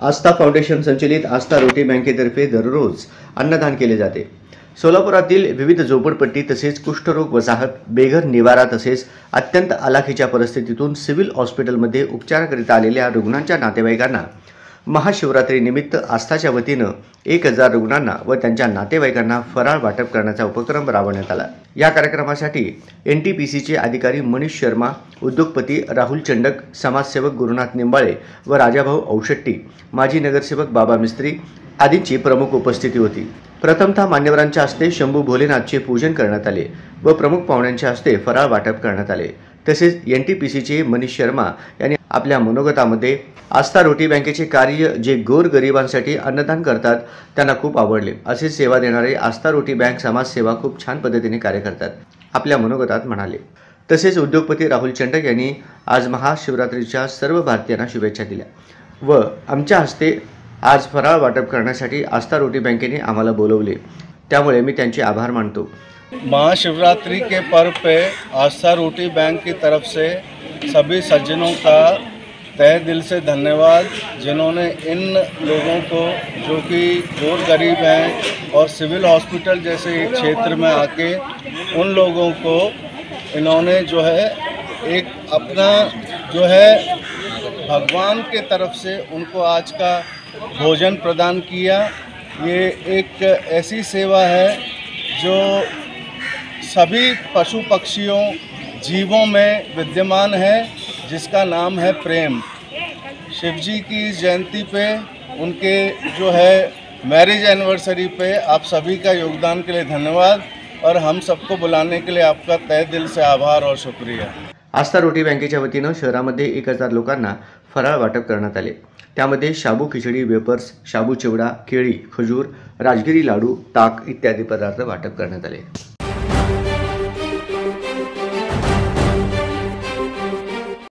आस्था foundation संचलित आस्था रोटी बँकेतर्फे दररोज अन्नदान केले जाते। सोलापुरातील विविध झोपडपट्टी तसेच कुष्ठरोग वसाहत, बेघर निवारा तसेच अत्यंत आलाखीच्या परिस्थितीतून सिव्हिल हॉस्पिटलमध्ये उपचाराकरिता आलेल्या रुग्णांच्या नातेवाईकांना महाशिवरात्रीनिमित्त आस्थाच्या वतीनं 1000 रुग्णांना व त्यांच्या नातेवाईकांना फराळ वाटप करण्याचा उपक्रम राबवण्यात आला। या कार्यक्रमासाठी NTPCचे अधिकारी मनीष शर्मा, उद्योगपती राहुल चंडक, समाजसेवक गुरुनाथ निंबाळे व राजाभाऊ औषट्टी, माजी नगरसेवक बाबा मिस्त्री आदींची प्रमुख उपस्थिती होती। प्रथमतः मान्यवरांच्या हस्ते शंभू भोलेनाथचे पूजन करण्यात आले व प्रमुख पाहुण्यांच्या हस्ते फराळ वाटप करण्यात आले। तसेच NTPCचे मनीष शर्मा यांनी आपल्या मनोगतामध्ये आस्था रोटी बँकेचे कार्य जे गोरगरिबांसाठी अन्नदान करतात त्यांना खूप आवडले। असे सेवा देणारे आस्था रोटी बँक समाजसेवा खूप छान पद्धतीने कार्य करतात, आपल्या मनोगतात म्हणाले। तसेच उद्योगपती राहुल चंडक यांनी आज महाशिवरात्रीच्या सर्व भारतीयांना शुभेच्छा दिल्या व आमच्या हस्ते आज फराळ वाटप करण्यासाठी आस्था रोटी बँकेने आम्हाला बोलवले, त्यामुळे मी त्यांचे आभार मानतो। महाशिवरात्रि के पर्व पे आस्था रोटी बैंक की तरफ से सभी सज्जनों का तहे दिल से धन्यवाद, जिन्होंने इन लोगों को जो कि गोर गरीब हैं और सिविल हॉस्पिटल जैसे एक क्षेत्र में आके उन लोगों को इन्होंने जो है एक अपना जो है भगवान के तरफ से उनको आज का भोजन प्रदान किया। ये एक ऐसी सेवा है जो सभी पशु पक्षियों जीवों में विद्यमान है, जिसका नाम है प्रेम। शिव जी की जयंती पे उनके जो है मैरिज एनिवर्सरी पे आप सभी का योगदान के लिए धन्यवाद और हम सबको बुलाने के लिए आपका तहे दिल से आभार और शुक्रिया। आस्था रोटी बँकेच्या वतीनं शहरामध्ये 1000 लोकांना फराळ वाटप करण्यात आले। त्यामध्ये शाबू खिचडी, वेपर्स, शाबू चिवडा, केळी, खजूर, राजगिरी लाडू, ताक इत्यादी पदार्थ वाटप करण्यात आले।